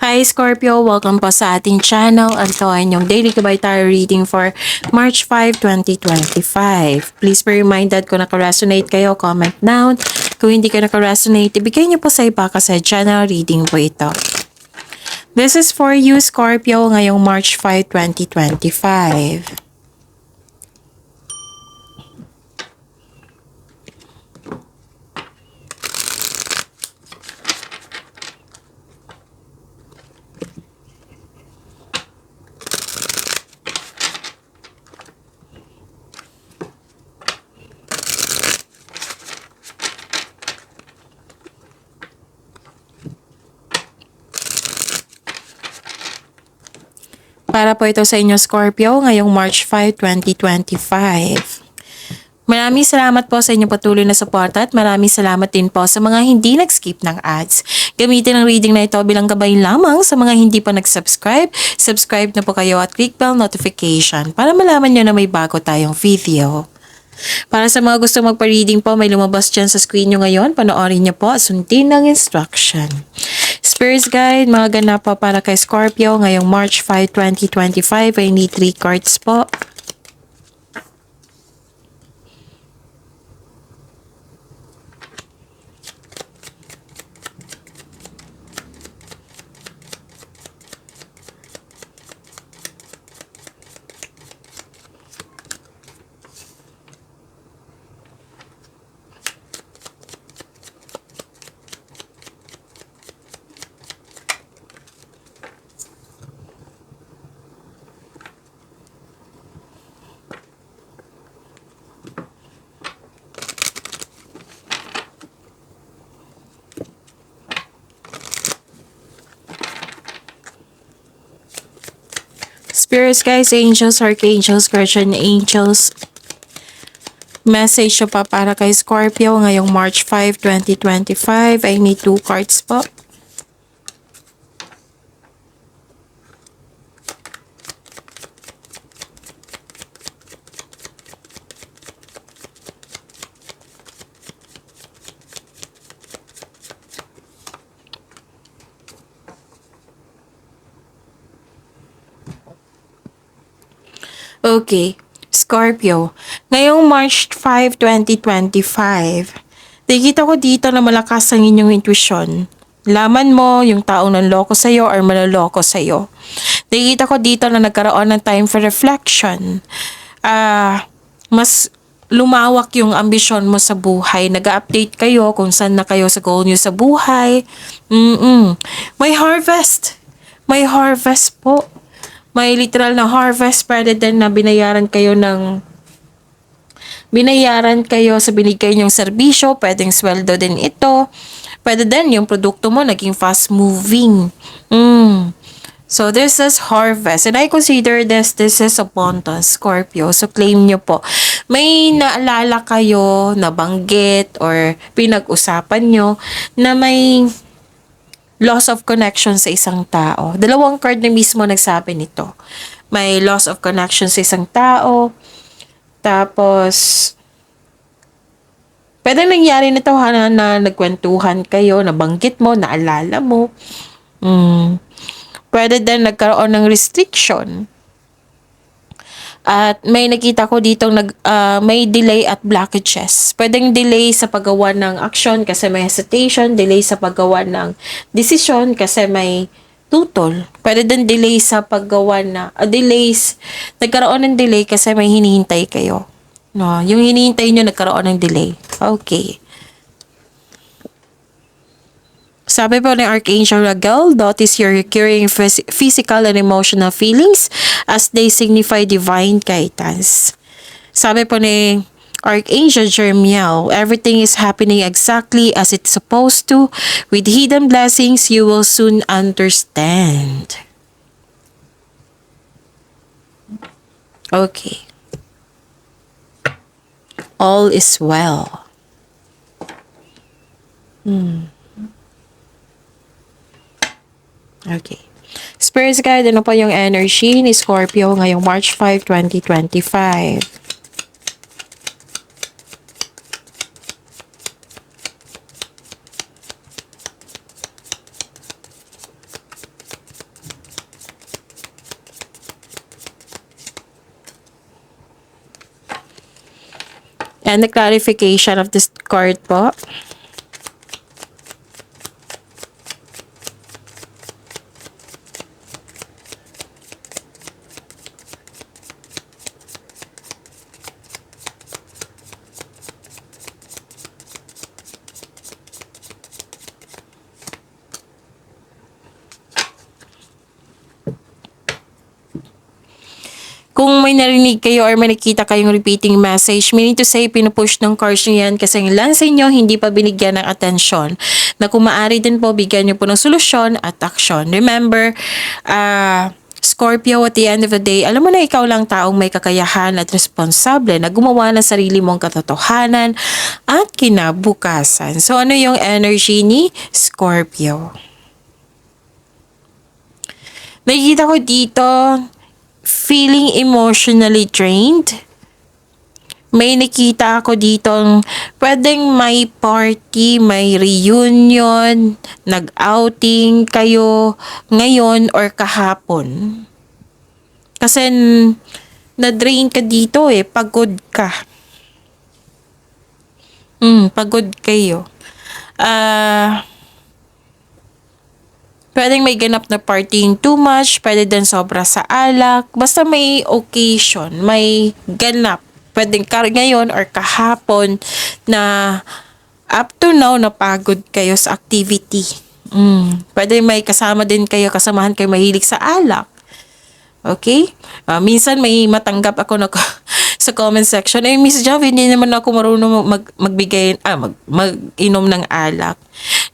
Hi Scorpio! Welcome po sa ating channel. Ito ay inyong daily Gabay Tarot reading for March 5, 2025. Please be reminded kung naka-resonate kayo, comment down. Kung hindi ka naka-resonate, ibigay niyo po sa iba kasi channel reading po ito. This is for you Scorpio ngayong March 5, 2025. Para po ito sa inyo Scorpio ngayong March 5, 2025. Maraming salamat po sa inyong patuloy na suporta at maraming salamat din po sa mga hindi nag-skip ng ads. Gamitin ang reading na ito bilang gabay lamang sa mga hindi pa nag-subscribe. Subscribe na po kayo at click bell notification para malaman nyo na may bago tayong video. Para sa mga gusto magpa-reading po, may lumabas dyan sa screen nyo ngayon. Panoorin nyo po at sundin ng instruction. Spirits Guide, mga ganap po para kay Scorpio ngayong March 5, 2025. I need 3 cards po. Spirits guys, angels, archangels, guardian angels. Message nyo pa para kay Scorpio ngayong March 5, 2025. I need 2 cards po. Okay, Scorpio. Ngayong March 5, 2025, nakikita ko dito na malakas ang inyong intuition. Laman mo yung taong nanloko sa'yo or manloloko sa'yo. Nakikita ko dito na nagkaroon ng time for reflection. Mas lumawak yung ambisyon mo sa buhay. Nag-update kayo kung saan na kayo sa goal nyo sa buhay. May harvest. May harvest po. May literal na harvest, pwede din na binayaran kayo sa binigay nyong serbisyo, pwedeng sweldo din ito. Pwede din yung produkto mo naging fast moving. So this is harvest and I consider this is abundance, Scorpio. So claim nyo po. May naalala kayo, nabanggit or pinag-usapan nyo na may loss of connection sa isang tao. Dalawang card na mismo nagsabi nito. May loss of connection sa isang tao. Tapos, pwede nangyari nito na nagkwentuhan kayo, nabanggit mo, naalala mo. Pwede din nagkaroon ng restriction. At may nakita ko dito may delay at blockages. Pwedeng delay sa paggawa ng action kasi may hesitation, delay sa paggawa ng decision kasi may tutol. Pwede din delay sa paggawa nagkaroon ng delay kasi may hinihintay kayo. No, yung hinihintay nyo nagkaroon ng delay. Okay. Sabi po ni Archangel Raguel, notice your recurring physical and emotional feelings as they signify divine guidance. Sabi po ni Archangel Jeremiel, everything is happening exactly as it's supposed to. With hidden blessings, you will soon understand. Okay. All is well. Okay. Spirits Guide, ano po yung energy ni Scorpio ngayong March 5, 2025? And the clarification of this card po. Kung may narinig kayo or may nakita kayong repeating message, meaning to say, pinupush ng cards nyo yan kasi ang ilan sa inyo hindi pa binigyan ng atensyon. Na kung maaari din po, bigyan nyo po ng solusyon at aksyon. Remember, Scorpio, at the end of the day, alam mo na ikaw lang taong may kakayahan at responsable na gumawa ng sarili mong katotohanan at kinabukasan. So, ano yung energy ni Scorpio? Nakikita ko dito, feeling emotionally drained. May nakita ako dito, pwedeng may party, may reunion, nag-outing kayo ngayon or kahapon. Kasi na-drain ka dito pagod ka. Pagod kayo. Pwedeng may ganap na partying too much, pwede din sobra sa alak. Basta may occasion, may ganap. Pwedeng ngayon or kahapon na up to now napagod kayo sa activity. Pwede may kasama din kayo, kasamahan kayo mahilig sa alak. Okay? Minsan may matanggap ako na sa comment section, Miss Jav, hindi naman ako marunong mag-inom ng alak.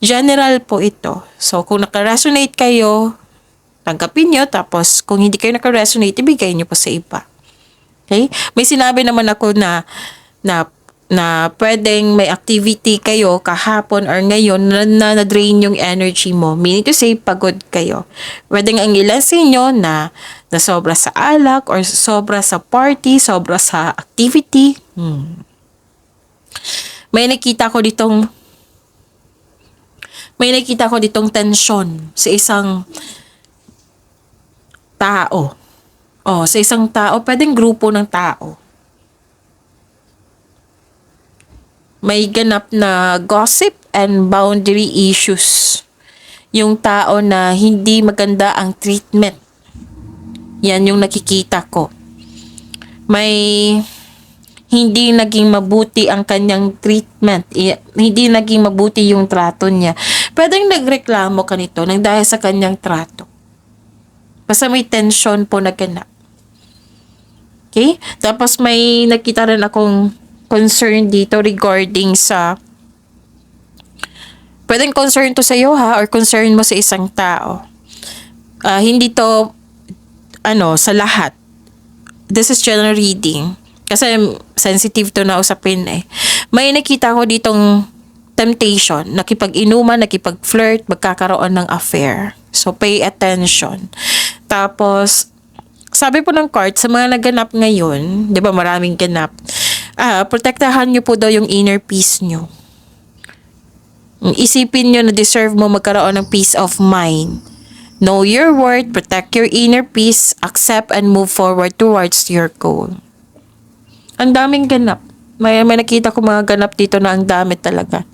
General po ito. So, kung naka-resonate kayo, tanggapin nyo. Tapos, kung hindi kayo naka-resonate, ibigay nyo po sa iba. Okay? May sinabi naman ako na pwedeng may activity kayo kahapon or ngayon na na-drain yung energy mo. Meaning to say, pagod kayo. Pwedeng ang ilan sa inyo na sobra sa alak or sobra sa party, sobra sa activity. May nakita ko ditong tensyon sa isang tao. Sa isang tao, pwedeng grupo ng tao. May ganap na gossip and boundary issues. Yung tao na hindi maganda ang treatment. Yan yung nakikita ko. May hindi naging mabuti ang kanyang treatment. Hindi naging mabuti yung trato niya. Pwedeng nagreklamo ka nito nang dahil sa kanyang trato. Basta may tension po na ganap. Okay? Tapos may nakita rin akong concern dito regarding sa pwedeng concern to sa iyo or concern mo sa isang tao. Hindi to sa lahat. This is general reading. Kasi sensitive to na usapin May nakita ko ditong temptation, nakipag-inuman, nakipag-flirt, magkakaroon ng affair. So, pay attention. Tapos, sabi po ng card, sa mga naganap ngayon, di ba maraming ganap, protektahan nyo po daw yung inner peace nyo. Isipin nyo na deserve mo magkaroon ng peace of mind. Know your worth, protect your inner peace, accept and move forward towards your goal. Ang daming ganap. May nakita ko mga ganap dito na ang dami talaga.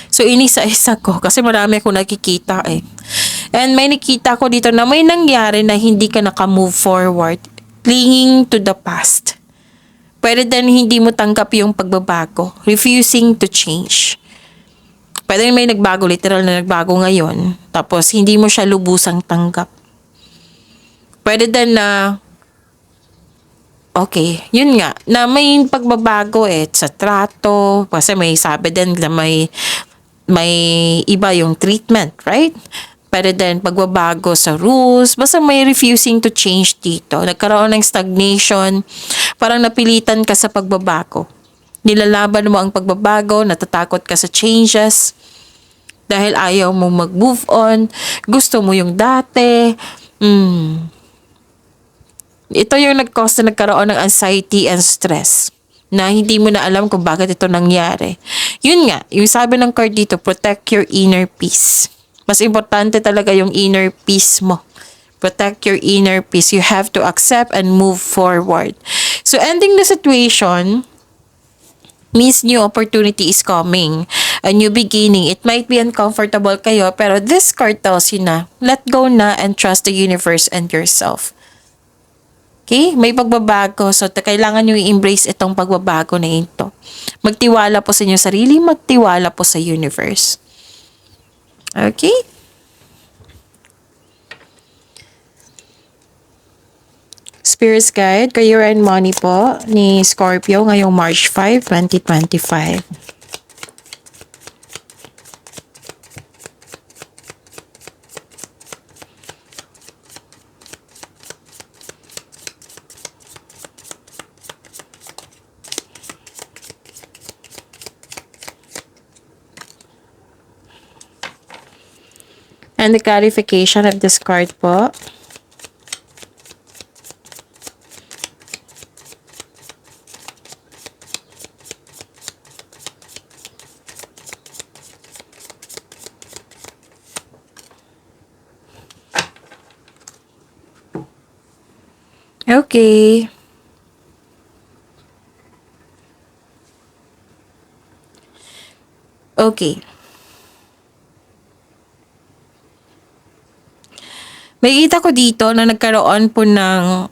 So, inisa-isa ko kasi marami akong nakikita And may nakita ko dito na may nangyari na hindi ka naka-move forward, clinging to the past. Pwede din hindi mo tanggap yung pagbabago, refusing to change. Pwede may nagbago, literal na nagbago ngayon, tapos hindi mo siya lubusang tanggap. Pwede din na, okay, yun nga, na may pagbabago sa trato, kasi may sabi din na may iba yung treatment, right? Pwede din pagbabago sa rules, basta may refusing to change dito. Nagkaroon ng stagnation, parang napilitan ka sa pagbabago. Nilalaban mo ang pagbabago, natatakot ka sa changes, dahil ayaw mo mag-move on, gusto mo yung dati. Ito yung nag-cause na nagkaroon ng anxiety and stress, na hindi mo na alam kung bakit ito nangyari. Yun nga, yung sabi ng card dito, protect your inner peace. Mas importante talaga yung inner peace mo. Protect your inner peace. You have to accept and move forward. So, ending the situation, means new opportunity is coming. A new beginning. It might be uncomfortable kayo, pero this card tells you na, let go na and trust the universe and yourself. Okay? May pagbabago. So, kailangan nyo i-embrace itong pagbabago na ito. Magtiwala po sa inyong sarili, magtiwala po sa universe. Okay? Spirit's Guide, Career and Money po ni Scorpio ngayong March 5, 2025. And the clarification of this card po. Okay. Okay. May kita ko dito na nagkaroon po ng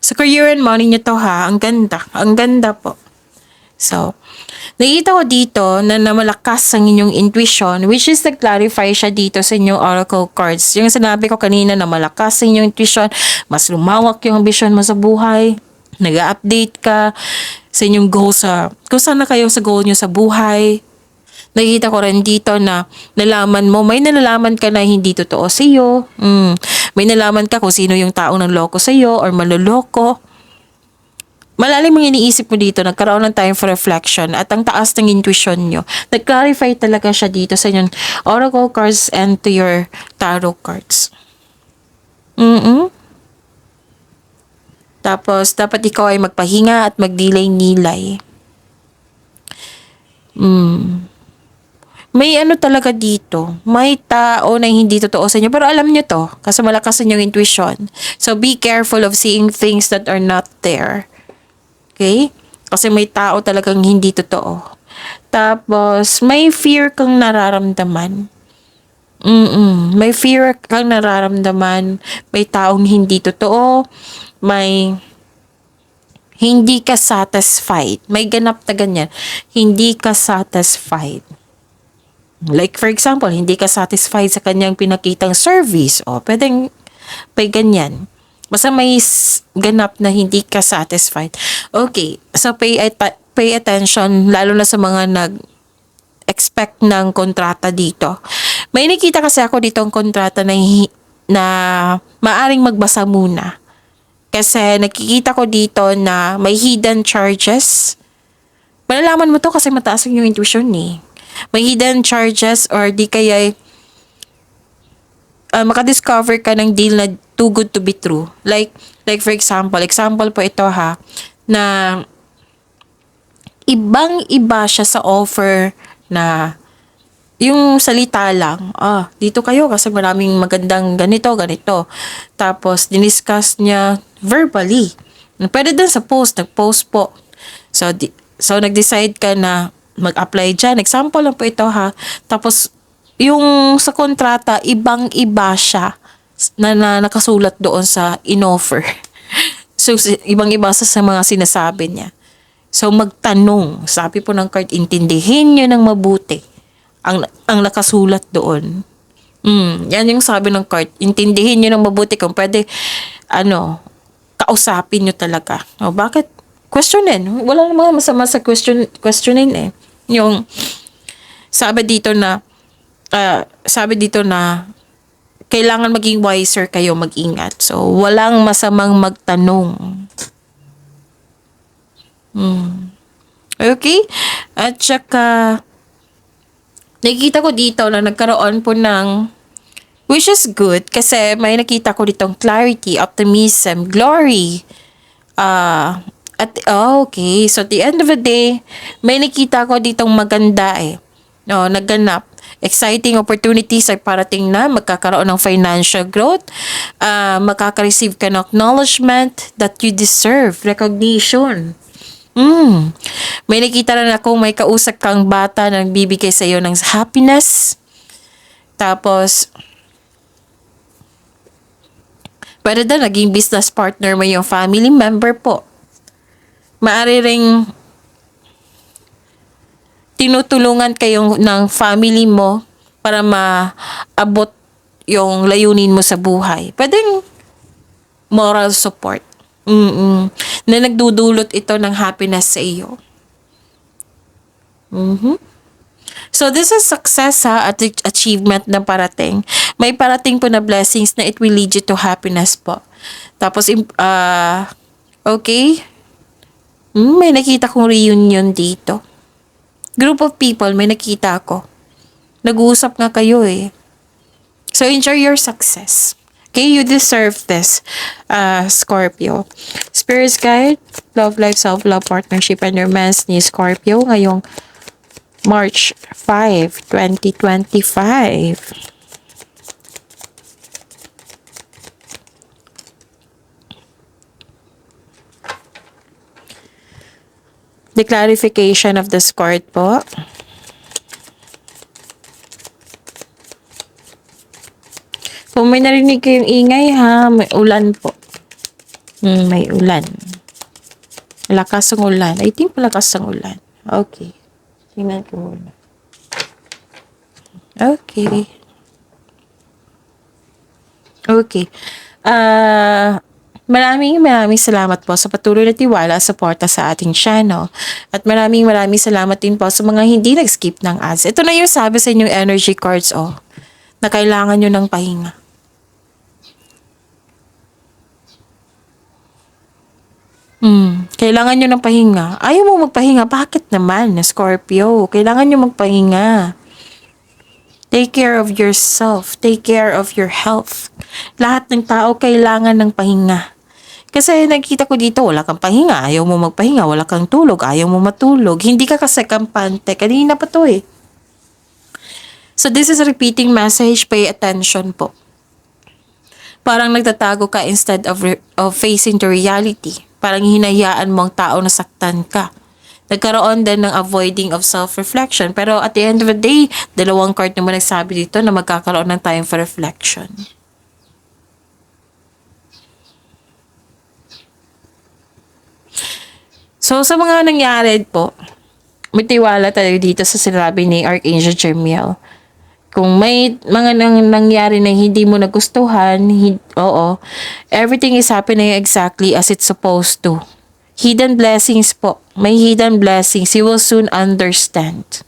sa career and money nyo to ha. Ang ganda. Ang ganda po. So, nakita ko dito na malakas ang inyong intuition, which is nag-clarify siya dito sa inyong oracle cards. Yung sinabi ko kanina na malakas ang inyong intuition, mas lumawak yung vision mo sa buhay, nag-update ka sa inyong goal kung saan na kayo sa goal nyo sa buhay. Nakita ko rin dito na may nalalaman ka na hindi totoo sa iyo. May nalaman ka kung sino yung taong nanloko sa iyo or maloloko. Malalim ang iniisip mo dito, nagkaroon ng time for reflection at ang taas ng intuition nyo. Nag-clarify talaga siya dito sa inyong oracle cards and to your tarot cards. Tapos, dapat ikaw ay magpahinga at magdilay-nilay. May ano talaga dito. May tao na hindi totoo sa inyo. Pero alam nyo to, kasi malakas ang inyong intuition. So, be careful of seeing things that are not there. Okay? Kasi may tao talagang hindi totoo. Tapos, may fear kang nararamdaman. May fear kang nararamdaman. May taong hindi totoo. May hindi ka satisfied. May ganap na ganyan. Hindi ka satisfied. Like for example, hindi ka satisfied sa kanyang pinakitang service. O, pwedeng ganyan. Basta may ganap na hindi ka satisfied. Okay, so pay attention, lalo na sa mga nag-expect ng kontrata dito. May nakita kasi ako dito ang kontrata na maaring magbasa muna. Kasi nakikita ko dito na may hidden charges. Malalaman mo to kasi mataas yung intuition eh. May hidden charges or di kaya makadiscover ka ng deal na too good to be true. Like for example po ito ha, na ibang-iba siya sa offer na yung salita lang, dito kayo kasi maraming magandang ganito. Tapos, diniscuss niya verbally. Pwede din sa post, nag-post po. So, nag-decide ka na mag-apply dyan. Example lang po ito ha. Tapos, yung sa kontrata, ibang-iba siya na nakasulat doon sa in-offer. So, ibang-iba sa mga sinasabi niya. So, magtanong. Sabi po ng card, intindihin nyo ng mabuti ang nakasulat doon. Yan yung sabi ng card. Intindihin nyo ng mabuti kung pwede, kausapin nyo talaga. O, bakit? Questionin. Wala namang masama sa questionin eh. Yung, sabi dito na, kailangan maging wiser kayo, mag-ingat. So, walang masamang magtanong. Okay? At saka, nakikita ko dito na nagkaroon po ng, which is good, kasi may nakita ko ditong clarity, optimism, glory. Okay. So, at the end of the day, may nakita ko ditong maganda eh. No, nagganap. Exciting opportunities ay parating na, magkakaroon ng financial growth, makaka-receive ka ng acknowledgement that you deserve, recognition. May nakita rin ako may kausap kang bata na nagbibigay sa iyo ng happiness. Tapos, pwede na naging business partner mo yung family member po. Maari ring tinutulungan kayo ng family mo para maabot yung layunin mo sa buhay. Pwedeng moral support. Na nagdudulot ito ng happiness sa iyo. So this is success at achievement na parating. May parating po na blessings na it will lead you to happiness po. Tapos, okay. May nakita kong reunion dito. Group of people, may nakita ako. Nag-uusap nga kayo eh. So enjoy your success. Okay, you deserve this, Scorpio. Spirit's Guide, Love Life, Self-Love, Partnership, and Romance ni Scorpio ngayong March 5, 2025. The clarification of the card po. Kung may narinig kayong ingay ha, may ulan po. May ulan. Lakas ng ulan. I think malakas ng ulan. Okay. Tingnan ko muna. Okay. Okay. Maraming salamat po sa patuloy na tiwala at suporta sa ating channel. At maraming salamat din po sa mga hindi nag-skip ng ads. Ito na yung sabi sa inyong energy cards, na kailangan nyo ng pahinga. Kailangan nyo ng pahinga. Ayaw mo magpahinga. Bakit naman, Scorpio? Kailangan nyo magpahinga. Take care of yourself. Take care of your health. Lahat ng tao kailangan ng pahinga. Kasi nakita ko dito, wala kang pahinga. Ayaw mo magpahinga. Wala kang tulog. Ayaw mo matulog. Hindi ka kasi kampante. Kanina pa to eh. So this is a repeating message. Pay attention po. Parang nagtatago ka instead of facing the reality. Parang hinayaan mo ang tao na saktan ka. Nagkaroon din ng avoiding of self-reflection. Pero at the end of the day, dalawang card naman nagsabi dito na magkakaroon ng time for reflection. So sa mga nangyari po, may tiwala tayo dito sa sinabi ni Archangel Jeremiel. Kung may mga nangyari na hindi mo nagustuhan, everything is happening exactly as it's supposed to. Hidden blessings po. May hidden blessings. You will soon understand.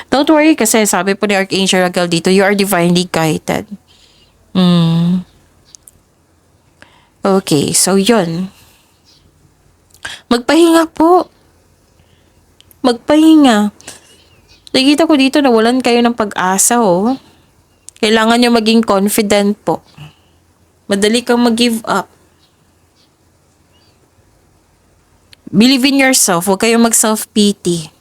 Don't worry kasi sabi po ni Archangel Raguel dito, you are divinely guided. Okay, so yun. Magpahinga po. Magpahinga. Nakita ko dito na walan kayo ng pag-asa, Kailangan nyo maging confident po. Madali kang mag-give up. Believe in yourself. Huwag kayong mag-self-pity.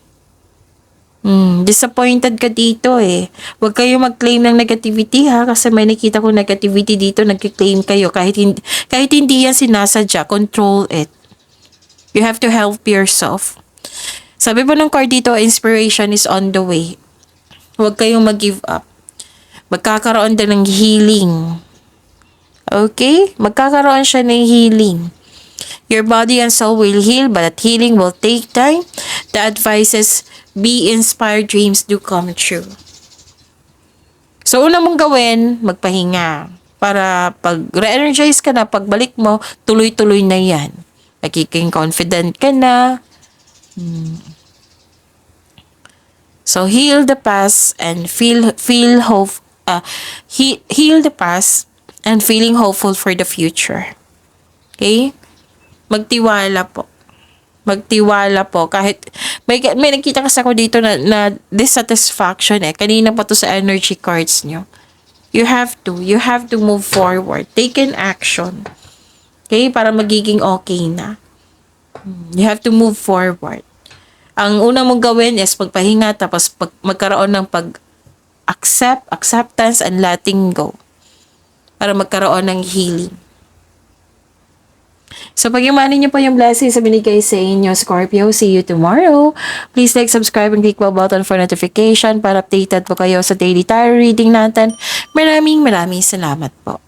Disappointed ka dito eh. Huwag kayong mag-claim ng negativity ha. Kasi may nakita ko negativity dito. Nag-claim kayo. Kahit hindi yan sinasadya. Control it. You have to help yourself. Sabi po ng card dito, inspiration is on the way. Huwag kayong mag-give up. Magkakaroon din ng healing. Okay? Magkakaroon siya ng healing. Your body and soul will heal, but that healing will take time. The advice is, be inspired, dreams do come true. So, una mong gawin, magpahinga. Para pag re-energize ka na, pagbalik mo, tuloy-tuloy na yan. Magiging confident ka na. So heal the past and feel hope. Heal the past and feeling hopeful for the future. Okay? Magtiwala po. Magtiwala po. Kahit may nakita kasi ako dito na dissatisfaction eh. Kanina pa to sa energy cards nyo. You have to move forward. Take an action. Okay? Para magiging okay na. You have to move forward. Ang una mong gawin is pagpahinga tapos magkaroon ng acceptance and letting go. Para magkaroon ng healing. So, pagyamanin niyo po yung blessings sa binigay sa inyo, Scorpio. See you tomorrow. Please like, subscribe, and click bell button for notification para updated po kayo sa daily tarot reading natin. Maraming salamat po.